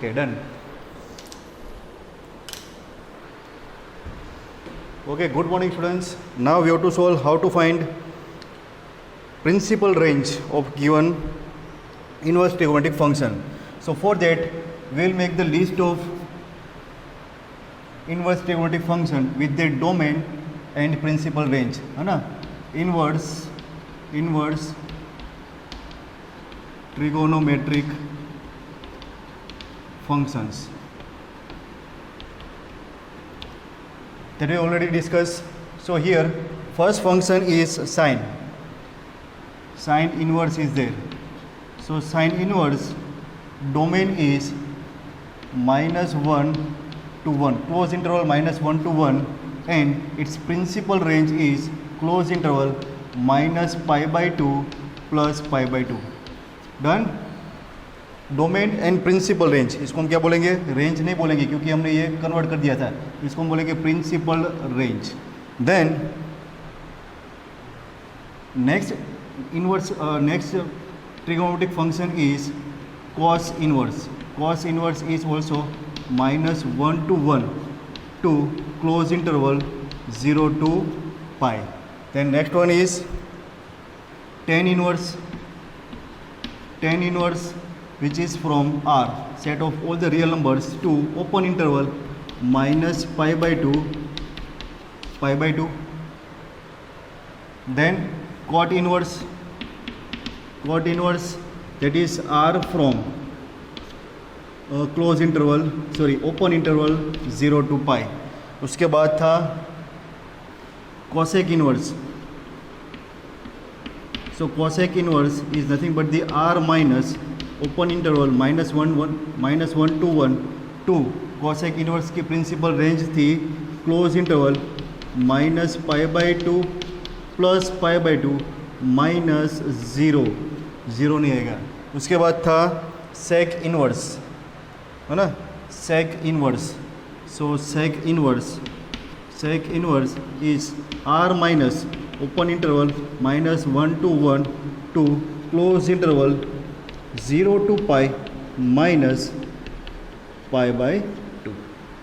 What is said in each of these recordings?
Okay, done. Okay, good morning students. Now we have to solve how to find principal range of given inverse trigonometric function. So for that we will make the list of inverse trigonometric function with their domain and principal range, है ना. Inverse trigonometric functions that we already discussed. So here first function is sine inverse is there. So sine inverse domain is -1 to 1, close interval -1 to 1, and its principal range is close interval -π/2 plus π/2. Done. Domain and principal range, इसको हम क्या बोलेंगे, range नहीं बोलेंगे क्योंकि हमने ये convert कर दिया था, इसको हम बोलेंगे principal range. Then next trigonometric function is cos inverse. Cos inverse is also -1 to 1 to close interval 0 to π. Then next one is tan inverse, which is from R, set of all the real numbers, to open interval -π/2. Then cot inverse, that is R from open interval 0 to π. उसके बाद था cosec inverse. So cosec inverse is nothing but the R minus open interval -1 to 1 to cosec inverse की principal range थी close interval -π/2 plus π/2 -0 नहीं आएगा. उसके बाद था sec इनवर्स, है ना, sec inverse. So sec inverse is R minus open interval -1 to 1 to close interval 0 to π minus π/2.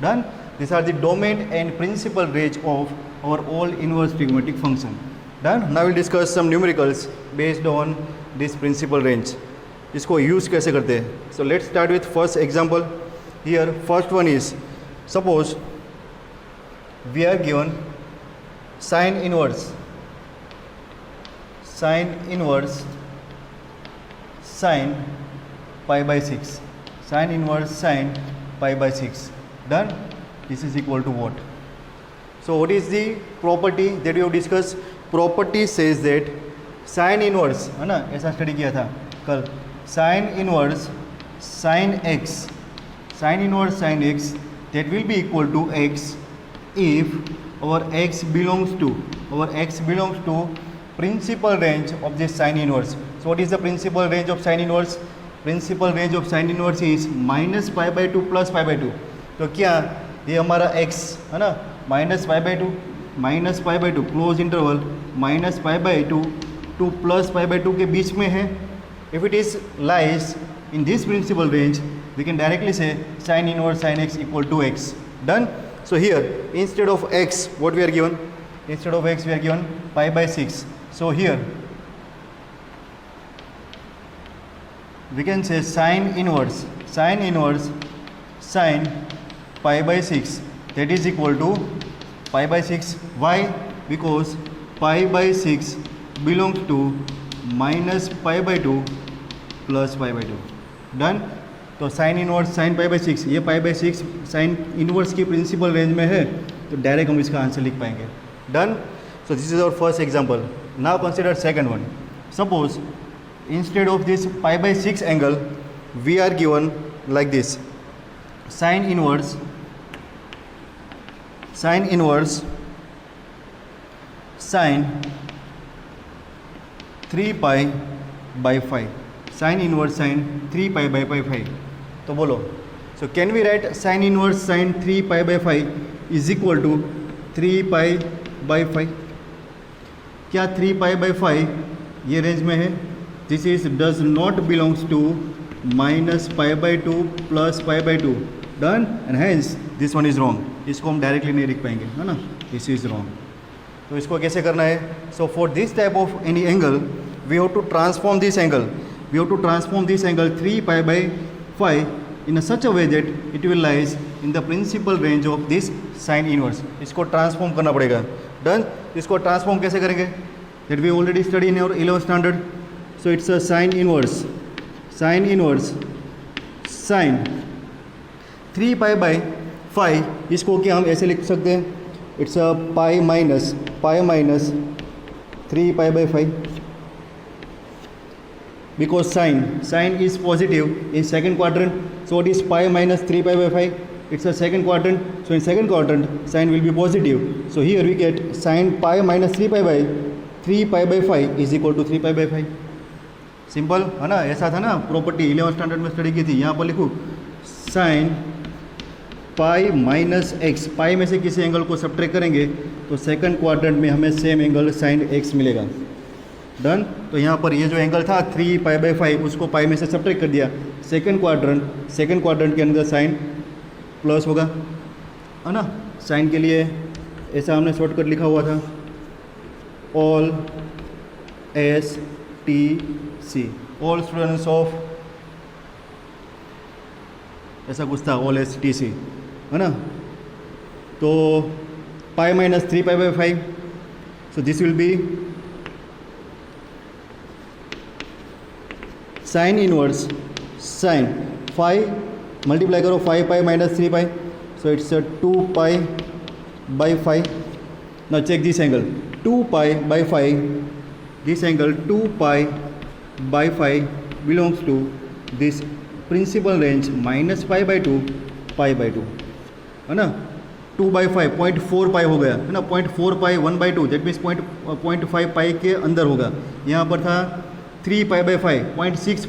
Done. These are the domain and principal range of our all inverse trigonometric function. Done. Now we'll discuss some numericals based on this principal range. इसको use कैसे करते हैं. So let's start with first example. Here first one is, suppose we are given sine inverse sine π/6. Sine inverse sine π/6. Done. This is equal to what? So what is the property that we have discussed? Property says that sine inverse, है ना, ऐसा study किया था कल. Sine inverse sin x that will be equal to x if our x belongs to principal range of this sine inverse. So what is the principal range of sine inverse? Principal range of sine inverse is -π/2 plus π/2. तो क्या ये हमारा x है ना, -π/2 close interval -π/2 to plus π/2 के बीच में है. If it is lies in this principal range, we can directly say sin inverse sin x equal to x. Done. So here instead of x, what we are given? Instead of x we are given π/6. So here we can say sin inverse sin π/6, that is equal to π/6. Why? Because π/6 belongs to -π/2 plus π/2. Done. तो sine inverse sine π/6, ये π/6 sine inverse की principal range में है, तो direct हम इसका answer लिख पाएंगे. Done. So this is our first example. Now consider second one. Suppose instead of this π/6 angle we are given like this, sine inverse sine 3π/5. Sine inverse sine 3π/5. तो बोलो, so can we write sine inverse sine 3π/5 is equal to 3π/5. क्या 3π/5 ये range में है? This is does not belongs to minus pi by two plus pi by two, done, and hence this one is wrong, इसको हम directly नहीं लिख पाएंगे, है ना, दिस इज़ रॉन्ग। तो इसको कैसे करना है? So for this type of any angle we have to transform this angle, we have to transform this angle 3 pi by 5 in a such a way that it will lies in the principal range of this sin inverse. इसको transform करना पड़ेगा, done. इसको transform कैसे करेंगे? that we already studied in our 11th standard. So it's a sin inverse sin 3 pi by 5, इसको क्या हम ऐसे लिख सकते हैं? it's a pi minus 3 pi by 5, because sin is positive in second quadrant. So what is pi minus 3 pi by 5? It's a second quadrant. So in second quadrant sin will be positive. So here we get sin pi minus 3 pi by 5 is equal to 3 pi by 5. Simple है ना? ऐसा था ना, property 11th standard में study की थी। यहाँ पर लिखूँ sin पाई माइनस एक्स, पाई में से किसी एंगल को सब्ट्रैक्ट करेंगे तो सेकंड क्वाड्रेंट में हमें सेम एंगल sin x मिलेगा, डन। तो यहाँ पर ये जो एंगल था 3 पाई बाई 5, उसको पाई में से सब्ट्रैक्ट कर दिया, सेकंड क्वाड्रेंट के अंदर साइन प्लस होगा, है ना। साइन के लिए ऐसा हमने शॉर्टकट लिखा हुआ था, all STC, all students of, ऐसा कुछ था, ऑल STC, है ना। तो pi minus 3 pi by 5, so this will be sine inverse sine 5 multiply करो 5 pi minus 3 pi, so it's 2 pi by 5. Now check this angle 2 pi by 5, this angle 2 pi by 5 belongs to this principal range minus pi by 2 pi by 2, है ना. 2 by 5 0.4 पाई हो गया, है ना. 0.4 पाई 1 by 2, that means 0.5 पाई के अंदर होगा. यहाँ पर था 3 pi by 5, 0.6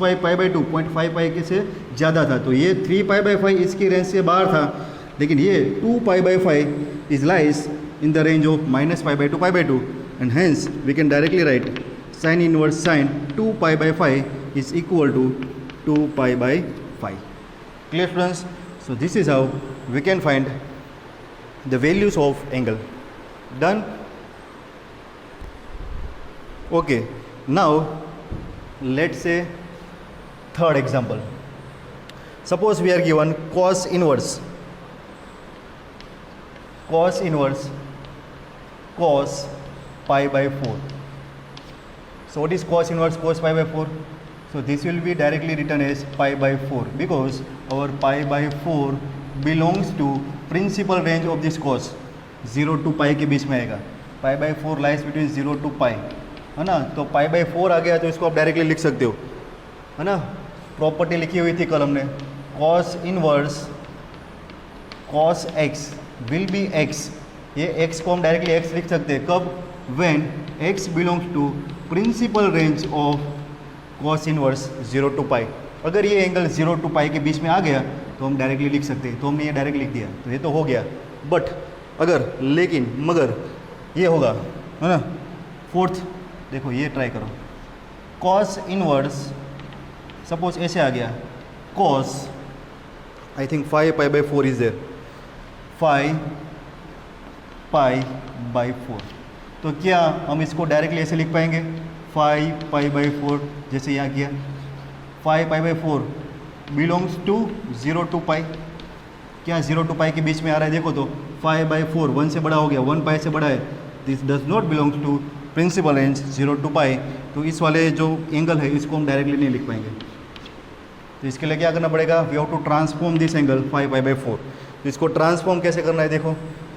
pi pi by 2, 0.5 पाई के से ज़्यादा था. तो ये 3 पाई बाई 5 इसकी रेंज से बाहर था, लेकिन ये 2 pi by 5 is lies in the range of minus pi by 2 pi by 2, and hence we can directly write sine inverse sine 2 pi by 5 is equal to 2 pi by 5. Clear students? So this is how we can find the values of angle. Done? Okay, now let's say third example. Suppose we are given cos inverse cos pi by 4. So what is cos inverse cos pi by 4? So this will be directly written as pi by 4, because our pi by 4 belongs to principal range of this cos, 0 to pi के बीच में आएगा. pi by 4 lies between 0 to pi, है ना. तो pi by 4 आ गया तो इसको आप डायरेक्टली लिख सकते हो, है ना. प्रॉपर्टी लिखी हुई थी कल हमने, cos inverse cos x will be x. ये x को हम डायरेक्टली x लिख सकते हैं. कब? when x belongs to principal range of cos inverse 0 to pi. अगर ये एंगल 0 to pi के बीच में आ गया तो हम डायरेक्टली लिख सकते हैं. तो हमने ये डायरेक्ट लिख दिया, तो ये तो हो गया. बट अगर लेकिन मगर ये होगा, है ना. फोर्थ देखो, ये ट्राई करो. cos इनवर्स सपोज ऐसे आ गया, cos I think 5 pi by 4 is there, 5 pi by 4. तो क्या हम इसको डायरेक्टली ऐसे लिख पाएंगे? 5 पाई बाई 4, जैसे यहाँ किया. 5 pi by 4 belongs to 0 to pi. क्या 0 टू पाई के बीच में आ रहा है? देखो तो 5 बाई 4 1 से बड़ा हो गया, 1 पाई से बड़ा है. This does not belongs to principal range 0 to pi. तो इस वाले जो एंगल है इसको हम डायरेक्टली नहीं लिख पाएंगे. तो इसके लिए क्या करना पड़ेगा? We have to transform this angle 5 pi by 4. तो इसको ट्रांसफॉर्म कैसे करना है देखो.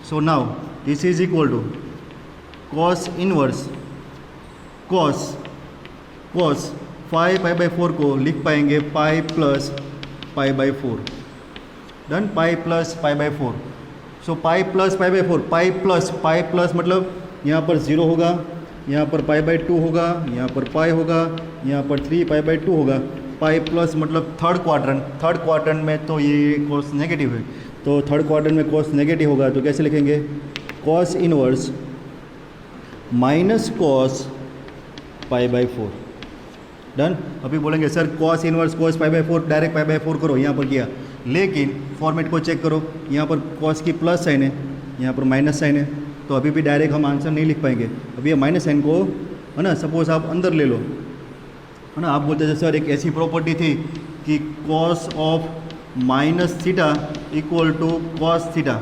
So now this is equal to cos inverse cos 5 pi by 4 को लिख पाएंगे pi plus pi by 4. Done. Pi plus pi by 4. So pi plus pi by 4, pi plus मतलब यहाँ पर 0 होगा, यहाँ पर पाई बाई 2 होगा, यहाँ पर पाई होगा, यहाँ पर 3 पाई बाई 2 होगा. पाई प्लस मतलब थर्ड क्वाड्रेंट में तो ये कॉस नेगेटिव है, तो थर्ड क्वाड्रेंट में कॉस नेगेटिव होगा. तो कैसे लिखेंगे? Cos inverse minus cos pi by 4. Done. अभी बोलेंगे sir cos inverse cos pi by 4 direct pi by 4 करो, यहाँ पर किया, लेकिन फॉर्मेट को चेक करो, यहाँ पर कॉस की प्लस साइन है, यहाँ पर माइनस साइन है, तो अभी भी डायरेक्ट हम आंसर नहीं लिख पाएंगे। अभी ये माइनस साइन को है ना सपोज आप अंदर ले लो, है ना, आप बोलते थे सर एक ऐसी प्रॉपर्टी थी कि cos of minus theta equal to cos theta,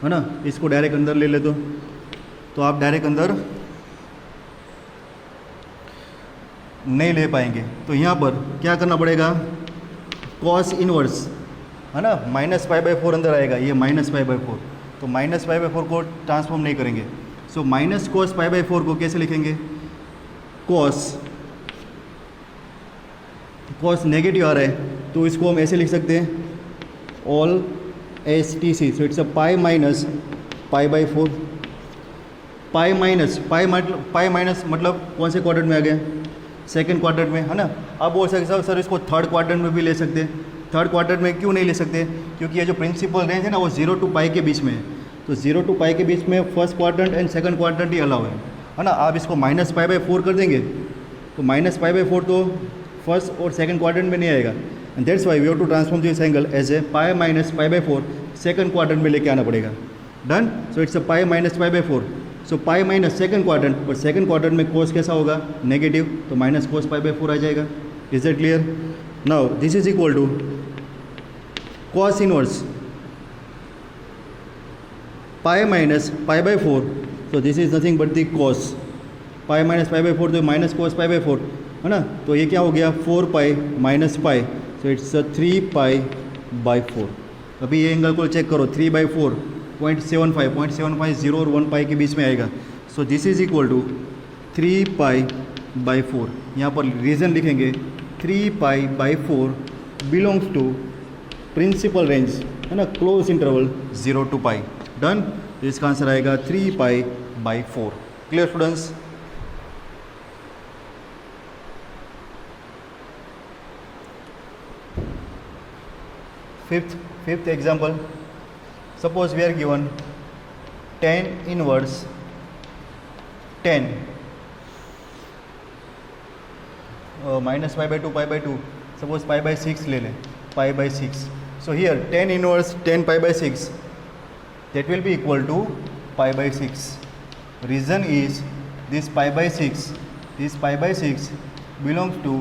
है ना, इसको डायरेक्ट अंदर ले ले तो आप डायरेक्ट अंदर नहीं ले पाएंगे। तो यहाँ पर क्या करना पड़ेगा, कॉस इनवर्स, है ना, माइनस पाई बाई 4 अंदर आएगा, ये माइनस पाई बाई 4, तो माइनस पाई बाई 4 को ट्रांसफॉर्म नहीं करेंगे। So minus cos pi by 4 को कैसे लिखेंगे, कॉस नेगेटिव आ रहा है तो इसको हम ऐसे लिख सकते हैं, all S T C, so it's a pi minus pi by 4, pi minus मतलब कौन से क्वाड्रेंट में आ गया, सेकंड क्वाड्रेंट में, है ना। आप बोल सकते सर इसको थर्ड क्वाड्रेंट में भी ले सकते हैं, थर्ड क्वाड्रेंट में क्यों नहीं ले सकते, क्योंकि ये जो प्रिंसिपल रेंज है ना वो 0 टू पाई के बीच में है, तो 0 टू पाई के बीच में first quadrant and second quadrant he allow है ना। आप इसको माइनस पाई बाई 4 कर देंगे तो माइनस पाई बाई 4 तो फर्स्ट और सेकंड क्वाड्रेंट में नहीं आएगा, and that's why we have to transform this angle as a pi minus pi by 4 second quadrant में लेके आना पड़ेगा। Done. So it's a pi minus pi by 4, so pi minus second quadrant, but second quadrant में cos कैसा होगा, negative, तो minus cos pi by 4 आ जाएगा। Is that clear? Now this is equal to cos inverse pi minus pi by 4, so this is nothing but the cos, pi minus pi by 4 तो minus cos pi by 4, है ना, तो ये क्या हो गया 4 pi minus pi, so it's 3 pi by 4। अभी ये एंगल को चेक करो, 3 बाई 4 0.75 0 और 1 पाई के बीच में आएगा, so this is equal to 3 pi by 4। यहाँ पर रीज़न लिखेंगे 3 pi by 4 belongs to principal range, है ना, close interval 0 to pi. Done. तो इसका आंसर आएगा 3 pi by 4। Clear students? Fifth example, suppose we are given tan inverse 10 minus pi by 2 pi by 2, suppose pi by 6 ले लें, pi by 6, so here tan inverse 10 pi by 6 that will be equal to pi by 6. Reason is this pi by 6 belongs to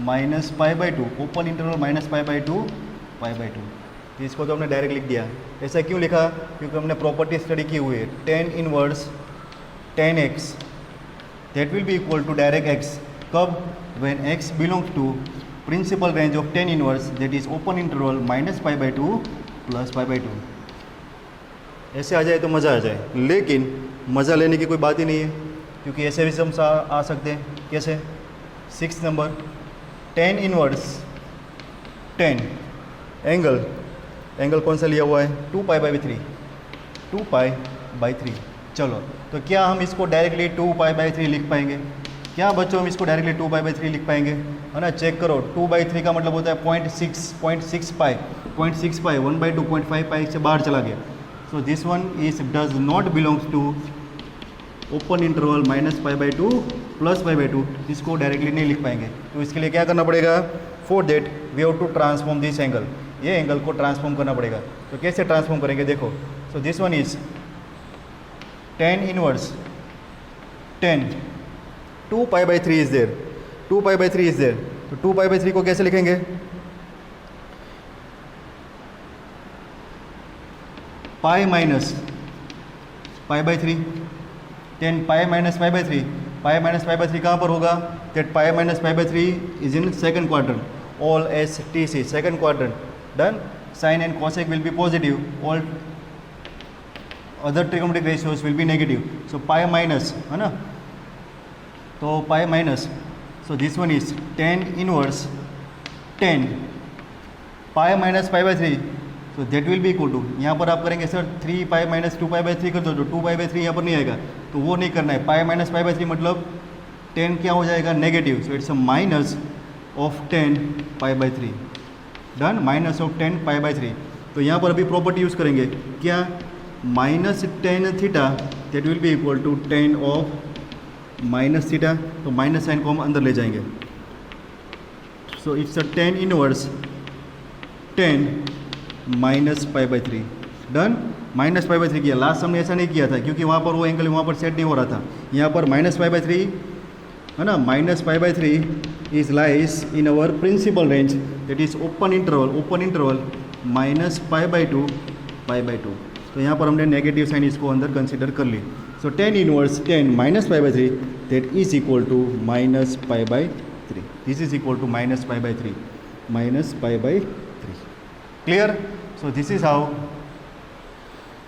minus pi by 2, open interval minus pi by 2 pi by 2। तो इसको तो हमने direct लिख दिया। ऐसा क्यों लिखा? क्योंकि हमने प्रॉपर्टी स्टडी की हुई है, tan inverse 10x that will be equal to direct x, कब? when x belongs to principal range of tan inverse that is open interval minus pi by 2 plus pi by 2। ऐसे आ जाए तो मज़ा आ जाए, लेकिन मज़ा लेने की कोई बात ही नहीं है, क्योंकि ऐसे भी हम आ सकते हैं। कैसे? 6 नंबर tan इनवर्स 10 एंगल कौन सा लिया हुआ है, 2 पाई बाई 3, 2 पाई बाई 3। चलो, तो क्या हम इसको डायरेक्टली 2 पाई बाई 3 लिख पाएंगे? क्या बच्चों हम इसको डायरेक्टली 2 पाई बाई 3 लिख पाएंगे? है ना, चेक करो, 2 बाई 3 का मतलब होता है 0.6 पाई, 1 बाई 2 0.5 पाई से बाहर चला गया। So this one does not belongs to open interval minus pi by 2 plus pi by 2, इसको डायरेक्टली नहीं लिख पाएंगे। तो इसके लिए क्या करना पड़ेगा? For that we have to transform this angle, ये एंगल को ट्रांसफॉर्म करना पड़ेगा। तो कैसे ट्रांसफॉर्म करेंगे देखो, so this one is tan inverse 10, 2 pi by 3 is there, 2 pi by 3 is there, तो 2 pi by 3 को कैसे लिखेंगे? Pi minus pi by 3, 10 pi minus pi by 3, pi minus pi by 3 कहाँ पर होगा? That pi minus pi by 3 is in second quadrant, all S T C, second quadrant. Done. Sine and cosec will be positive, all other trigonometric ratios will be negative, so pi minus, है ना, तो pi minus, so this one is tan inverse 10 pi minus pi by 3, तो that will be equal to, यहाँ पर आप करेंगे sir 3 pi minus 2 pi by 3 कर दो, जो 2 पाई बाई 3 यहाँ पर नहीं आएगा, तो वो नहीं करना है। पाई माइनस पाई बाई 3 मतलब 10 क्या हो जाएगा? Negative, so it's a minus of 10 pi by 3। Done. Minus of 10 pi by 3। तो यहाँ पर अभी प्रॉपर्टी यूज़ करेंगे क्या? Minus tan theta that will be equal to tan of minus theta, तो माइनस साइन को हम अंदर ले जाएंगे। So it's a tan inverse 10 minus pi by 3। Done. Minus pi by 3 किया। लास्ट हमने ऐसा नहीं किया था क्योंकि वहाँ पर वो एंगल वहाँ पर सेट नहीं हो रहा था। यहाँ पर माइनस पाई बाई 3 है ना, minus pi by 3 is lies in our principal range, that is open interval minus pi by 2 pi by 2। तो यहाँ पर हमने नेगेटिव साइन इसको अंदर कंसिडर कर ली। So 10 inverse 10 minus pi by 3 that is equal to minus pi by 3। This is equal to minus pi by 3, minus pi by 3। Clear? So this is how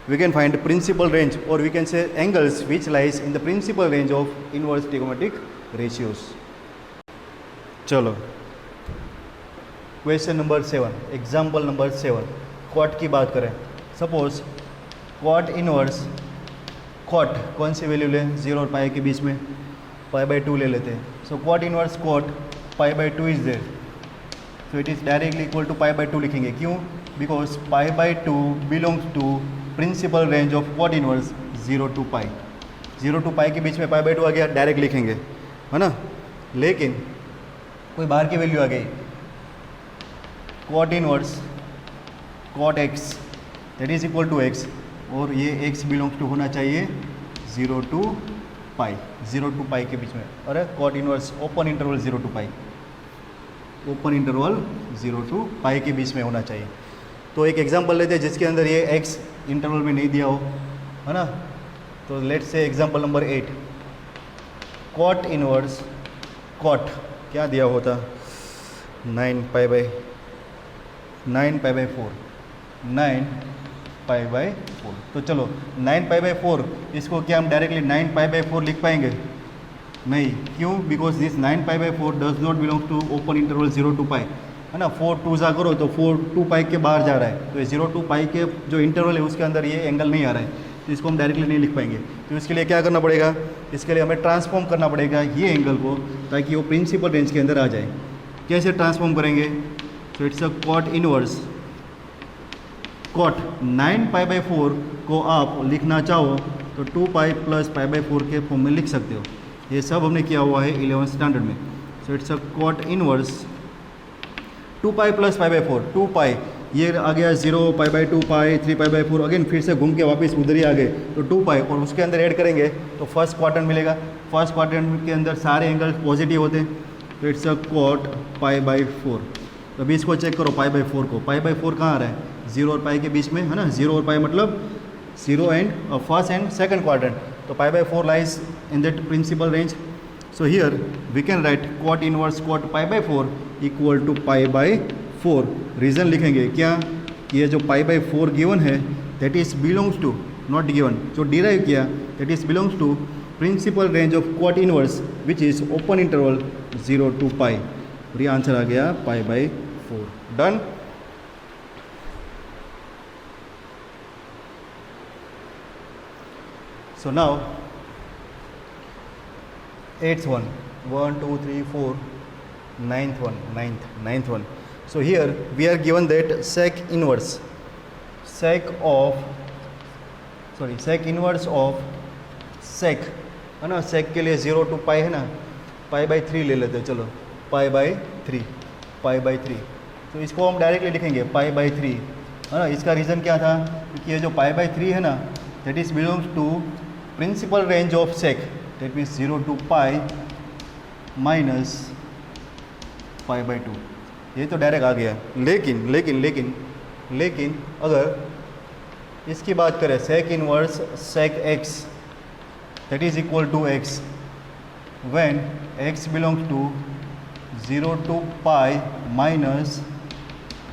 we can find principal range, or we can say angles which lies in the principal range of inverse trigonometric ratios. चलो question number 7, example number 7, क्वाट की बात करें। Suppose क्वाट inverse, क्वाट कौन सी value लें, 0 और पाई के बीच में, पाई बाई 2 ले लेते हैं। So cot inverse cot pi by 2 is there, so it is directly equal to pi by 2 लिखेंगे। क्यों? Because pi by 2 belongs to principal range of cot inverse 0 to pi. 0 to pi के बीच में पाई by 2 आ गया, direct लिखेंगे, है ना। लेकिन कोई बाहर की वैल्यू आ गई, cot inverse cot x that is equal to x, और ये एक्स बिलोंग्स टू होना चाहिए 0 टू पाई, 0 टू पाई के बीच में। अरे cot inverse open interval 0 to pi, open interval 0 to pi के बीच में होना चाहिए। तो एक एग्जांपल लेते हैं जिसके अंदर ये x इंटरवल में नहीं दिया हो, है ना। तो let's say example number 8, cot inverse cot क्या दिया होता, 9 पाई बाई 4, 9 पाई बाई 4। तो चलो 9 पाई बाई 4, इसको क्या हम डायरेक्टली 9 पाई बाई 4 लिख पाएंगे? नहीं। क्यों? Because this 9 pi by 4 does not belong to open interval 0 to pi, है ना। 4 2 जा करो तो 4 2 पाई के बाहर जा रहा है, तो ये 0 टू पाई के जो इंटरवल है उसके अंदर ये एंगल नहीं आ रहा है, तो इसको हम डायरेक्टली नहीं लिख पाएंगे। तो इसके लिए क्या करना पड़ेगा? इसके लिए हमें ट्रांसफॉर्म करना पड़ेगा ये एंगल को, ताकि वो प्रिंसिपल रेंज के अंदर आ जाए। कैसे ट्रांसफॉर्म करेंगे? तो it's a cot inverse cot 9 pi by 4 को आप लिखना चाहो तो 2 पाई प्लस पाई बाई 4 के फॉर्म में लिख सकते हो। ये सब हमने किया हुआ है 11th स्टैंडर्ड में। So it's a cot inverse 2 pi plus pi by 4, 2 pi ये आ गया 0 pi by 2 pi 3 pi by 4, again फिर से घूम के वापस उधर ही आ गए, तो 2 पाई, और उसके अंदर ऐड करेंगे तो फर्स्ट क्वाड्रेंट मिलेगा। फर्स्ट क्वाड्रेंट के अंदर सारे एंगल पॉजिटिव होते हैं, तो it's a cot pi by 4। तो अभी इसको चेक करो, पाई बाई 4 को, पाई बाई 4 कहाँ आ रहा है? 0 और पाई के बीच में, है ना। 0 और पाई मतलब 0 and first and second quadrant, तो pi by 4 lies in that principal range. So here we can write cot inverse cot pi by 4 equal to pi by 4। Reason लिखेंगे क्या? ये जो पाई बाई 4 गिवन है that is belongs to, not given, जो derive किया that is belongs to principal range of cot inverse which is open interval 0 to pi, और ये answer आ गया पाई by 4। Done. So now 8th one, 1 2 3 4, 9th one, 9th one. So here we are given that sec inverse of sec, है ना। sec के लिए 0 to pi है ना, पाई by 3 ले लेते हैं। चलो पाई बाई 3, पाई बाई 3, तो इसको हम डायरेक्टली लिखेंगे पाई बाई 3, है ना। इसका रीज़न क्या था? क्योंकि ये जो पाई बाई 3 है ना that is belongs to principal range of sec, that means 0 to pi minus pi by 2। ये तो डायरेक्ट आ गया। लेकिन लेकिन लेकिन लेकिन अगर इसकी बात करें sec inverse sec x that is equal to x when x belongs to 0 to pi minus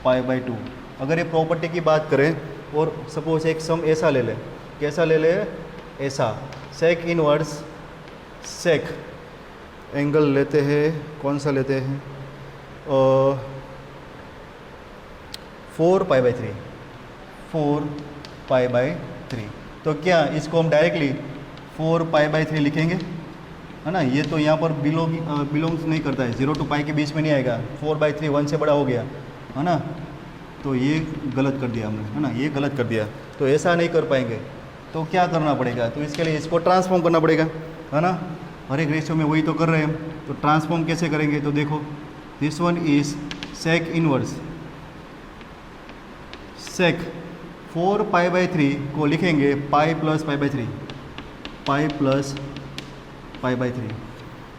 pi by 2। अगर ये प्रॉपर्टी की बात करें और सपोज एक सम ऐसा ले लें, कैसा ले ले? ऐसा सेक इनवर्स सेक एंगल लेते हैं, कौन सा लेते हैं? 4 पाई बाई 3, 4 पाई बाई 3। तो क्या इसको हम डायरेक्टली 4 पाई बाई 3 लिखेंगे, है ना। ये तो यहाँ पर बिलोंग्स नहीं करता है, 0 टू पाई के बीच में नहीं आएगा। 4 बाई 3 1 से बड़ा हो गया, है ना। तो ये गलत कर दिया हमने, है ना, ये गलत कर दिया। तो ऐसा नहीं कर पाएंगे, तो क्या करना पड़ेगा? तो इसके लिए इसको ट्रांसफॉर्म करना पड़ेगा, है ना। हर एक रेशियो में वही तो कर रहे हैं हम, तो ट्रांसफॉर्म कैसे करेंगे? तो देखो this one is sec inverse, sec 4π/3 को लिखेंगे पाई प्लस पाई/3, पाई प्लस पाई/3,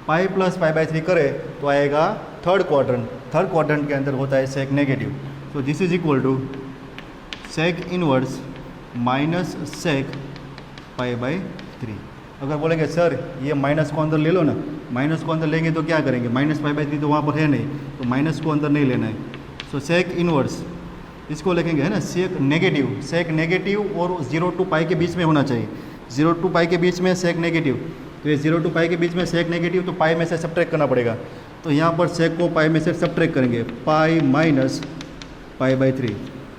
पाई प्लस पाई/3 करें तो आएगा थर्ड क्वाड्रेंट के अंदर होता है सेक नेगेटिव। तो this is equal to sec inverse minus sec पाई/3। अगर बोलेंगे सर ये माइनस को अंदर ले लो ना, माइनस को अंदर लेंगे तो क्या करेंगे? माइनस पाई/3 तो वहाँ पर है नहीं, तो माइनस को अंदर नहीं लेना है। सो सेक इनवर्स इसको लिखेंगे है ना सेक नेगेटिव और 0 to पाई के बीच में होना चाहिए, 0 to पाई के बीच में सेक नेगेटिव। तो ये 0 to पाई के बीच में सेक नेगेटिव, तो पाई में से सब्ट्रैक्ट करना पड़ेगा। तो यहाँ पर सेक को पाई में से सब्ट्रैक्ट करेंगे, पाई माइनस पाई/3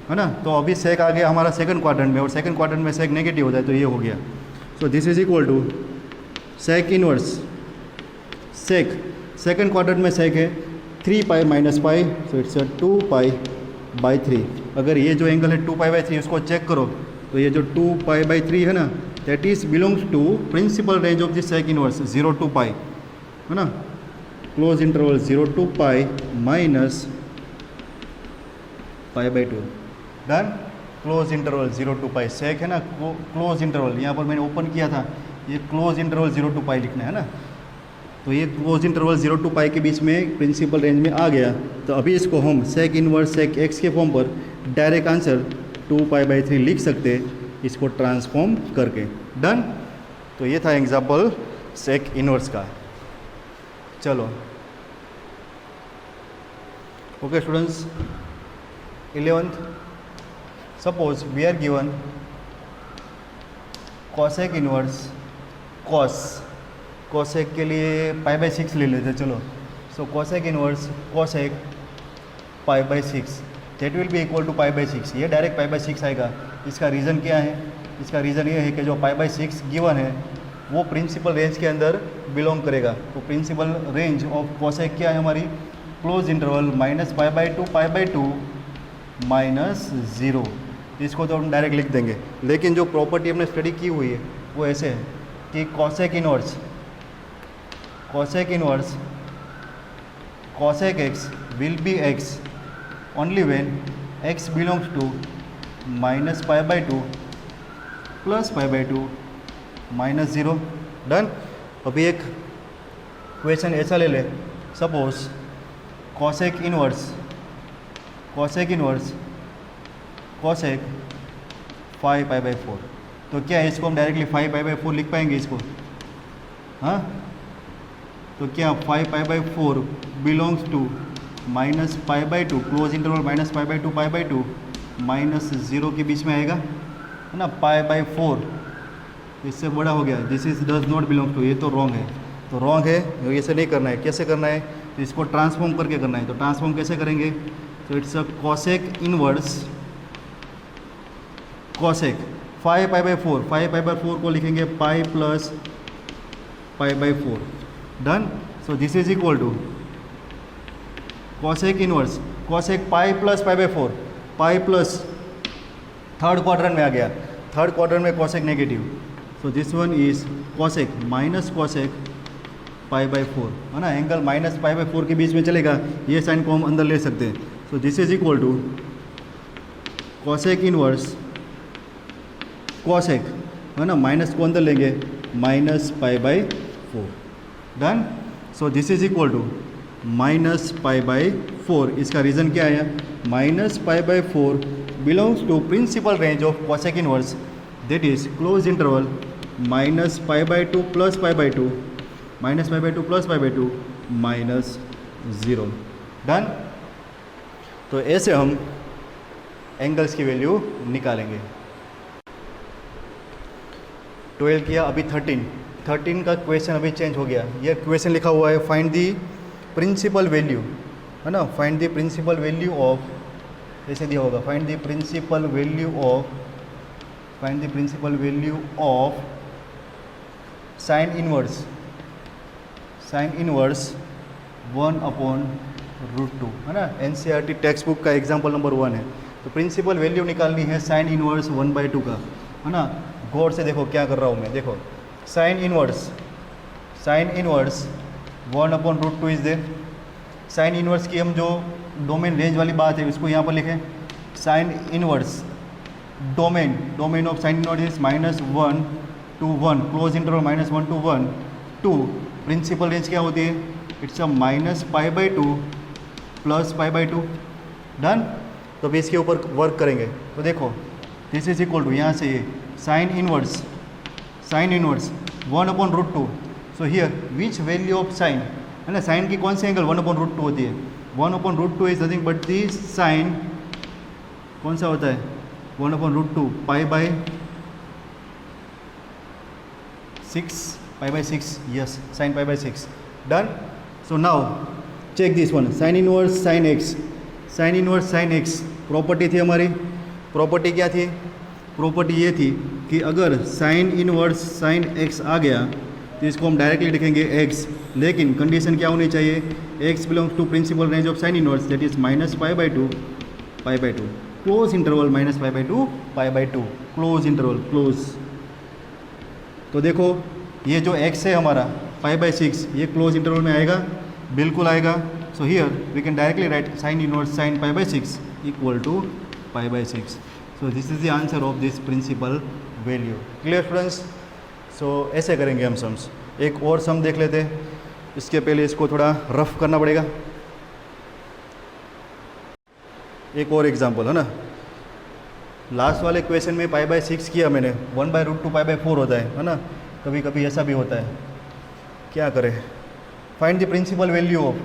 है ना। तो अभी सेक आ गया हमारा सेकंड क्वाड्रेंट में, और सेकंड क्वाड्रेंट में सेक नेगेटिव हो जाए तो ये हो गया। So this is equal to sec inverse, sec second quadrant में सेक है 3π माइनस पाई, सो इट्स 2π/3। अगर ये जो एंगल है 2π/3 उसको चेक करो, तो ये जो 2π/3 है ना, that is belongs to principal range of this sec inverse 0 to pi है ना, close interval 0 to pi minus पाई/2। Done. Close interval 0 to pi sec है ना, क्लोज इंटरवल यहाँ पर मैंने ओपन किया था, ये क्लोज इंटरवल 0 to पाई लिखना है ना। तो ये क्लोज इंटरवल 0 to पाई के बीच में प्रिंसिपल रेंज में आ गया। तो अभी इसको हम सेक इनवर्स सेक एक्स के फॉर्म पर डायरेक्ट आंसर 2π/3 लिख सकते हैं इसको ट्रांसफॉर्म करके। डन। तो ये था एग्जाम्पल सेक इनवर्स का। चलो okay students, 11th, suppose we are given cosec inverse cosec के लिए π/6 ले लेते चलो। So cosec inverse cosec π/6 that will be equal to π/6। ये डायरेक्ट π/6 आएगा। इसका रीज़न क्या है? इसका रीज़न ये है कि जो π/6 गिवन है वो प्रिंसिपल रेंज के अंदर बिलोंग करेगा। तो प्रिंसिपल रेंज ऑफ कॉसेक क्या है हमारी? Close interval -π/2 π/2 -0। इसको तो हम डायरेक्ट लिख देंगे, लेकिन जो प्रॉपर्टी हमने स्टडी की हुई है वो ऐसे है कि cosec inverse cosec x will be x only when x belongs to -π/2 plus π/2 -0। Done. अभी एक क्वेश्चन ऐसा ले ले, सपोज कॉसेक इनवर्स कॉसेक 5π/4। तो क्या इसको हम डायरेक्टली 5π/4 लिख पाएंगे इसको? हाँ, तो क्या 5π/4 बिलोंग्स टू -π/2 क्लोज इंटरवल -π/2 π/2 -0 के बीच में आएगा है ना। π/4 इससे बड़ा हो गया, this is does not belong to, ये तो रॉन्ग है। तो रॉन्ग है, ऐसे नहीं करना है। कैसे करना है? तो इसको ट्रांसफॉर्म करके करना है। तो ट्रांसफॉर्म कैसे करेंगे? तो it's a cosec inverse cosec 5π/4 को लिखेंगे pi plus π/4। Done. So this is equal to cosec inverse cosec pi plus π/4, pi plus third quadrant में आ गया, थर्ड क्वाड्रेंट में cosec negative. So this one is cosec minus cosec π/4 है ना। Angle -π/4 के बीच में चलेगा, ये साइन को हम अंदर ले सकते हैं। So this is equal to cosec inverse cosec है ना, माइनस को अंदर लेंगे -π/4। Done. So this is equal to -π/4। इसका रीज़न क्या आया? -π/4 belongs to principal range of cosec inverse that is close interval -π/2 plus π/2 -π/2 plus π/2 -0। Done. तो ऐसे हम एंगल्स की वैल्यू निकालेंगे। 12 किया, अभी 13 का क्वेश्चन अभी चेंज हो गया। ये क्वेश्चन लिखा हुआ है फाइंड द प्रिंसिपल वैल्यू है ना, find the principal value of, ऐसे दिया होगा find the principal value of sine inverse 1/√2 है ना। NCERT टेक्स्ट बुक का एग्जाम्पल नंबर 1 है। तो प्रिंसिपल वैल्यू निकालनी है साइन इनवर्स 1/2 का है ना। गौर से देखो क्या कर रहा हूँ मैं, देखो sine sine inverse 1/√2 is there. Sine inverse की हम जो डोमेन रेंज वाली बात है उसको यहाँ पर लिखें। Sine inverse domain of sine inverse is -1 to 1, close interval -1 to 1 2। Principal range क्या होती है? It's a -π/2 + π/2। डन। तो अभी इसके ऊपर वर्क करेंगे। तो देखो दिस इज इक्वल टू, यहाँ से ये sign inverse 1/√2। So here which value of sign, है ना, साइन की कौन सी एंगल 1/√2 होती है? 1/√2 is nothing but the sine, कौन सा होता है 1/√2 π/6, yes sine π/6। Done. So now check this one, sine inverse sine x property थी हमारी। प्रॉपर्टी क्या थी? प्रॉपर्टी ये थी कि अगर साइन इनवर्स साइन एक्स आ गया तो इसको हम डायरेक्टली लिखेंगे एक्स, लेकिन कंडीशन क्या होनी चाहिए? X belongs to principal range of sine inverse that is -π/2 close interval -π/2 π/2 close interval close. तो देखो ये जो x है हमारा π/6, ये क्लोज इंटरवल में आएगा, बिल्कुल आएगा। So here we can directly write sine inverse sine π/6 equal to π/6। So this is the answer of this principal value. Clear students? So ऐसे करेंगे हम सम्स। एक और सम देख लेते हैं, इसके पहले इसको थोड़ा रफ करना पड़ेगा। एक और एग्जांपल है ना, लास्ट वाले क्वेश्चन में π/6 किया मैंने, 1/√2 π/4 होता है ना, कभी कभी ऐसा भी होता है। क्या करें? Find the principal value of,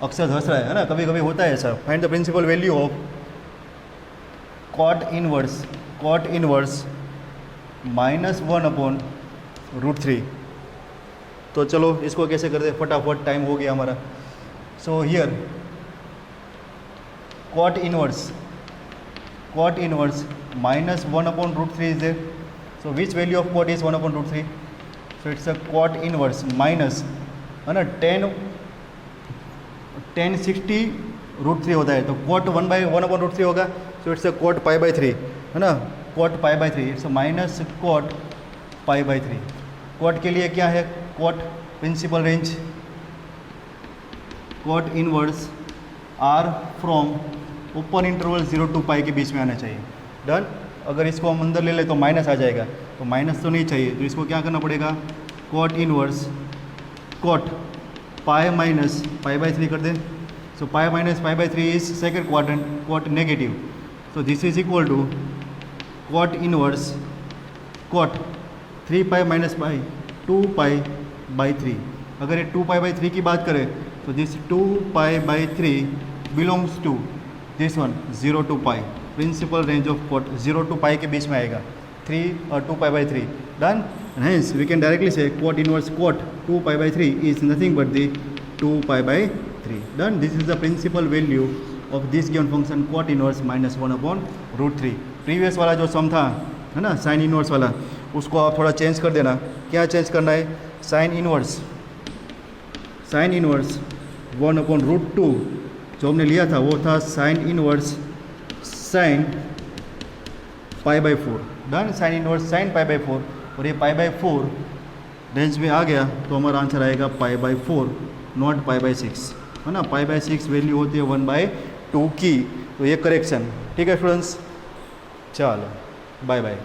अक्सर हंस रहा है ना, कभी कभी होता है ऐसा। Find the principal value of cot inverse -1/√3। तो चलो इसको कैसे करते, फटाफट टाइम हो गया हमारा। So here cot inverse -1/√3 is there. So which value of cot is 1/√3? So it's a cot inverse minus, है ना, 10 60√3 होता है, तो cot 1/1/√3 होगा। So it's a cot π/3, है ना, cot π/3, it's a minus cot π/3। cot के लिए क्या है? cot principal range, cot inverse r from open interval 0 to π के बीच में आना चाहिए। डन। अगर इसको हम अंदर ले लें तो माइनस आ जाएगा, तो माइनस तो नहीं चाहिए, तो इसको क्या करना पड़ेगा? Cot inverse cot pi minus π/3 कर दें। So pi minus π/3 is second quadrant, cot negative. So this is equal to cot inverse cot 3π - π 2π/3। अगर ये 2π/3 की बात करें तो this 2π/3 belongs to this one 0 to π। Principal range of cot 0 to π के बीच में आएगा, 3 और 2π/3। Done. Hence we can directly से cot inverse cot 2π/3 is nothing but the 2π/3। Done. This is the principal value of this given function cot inverse -1/√3। Previous वाला जो सम था, है ना, साइन इनवर्स वाला, उसको आप थोड़ा चेंज कर देना। क्या चेंज करना है? साइन इनवर्स 1/√2 जो हमने लिया था वो था sine inverse sine π/4। Done. Sine inverse sine π/4, और ये π/4 रेंज में आ गया तो हमारा आंसर आएगा π/4 नॉट π/6, है ना। π/6 वैल्यू होती है 1/2 की, तो ये करेक्शन। ठीक है स्टूडेंट्स, चलो बाय बाय।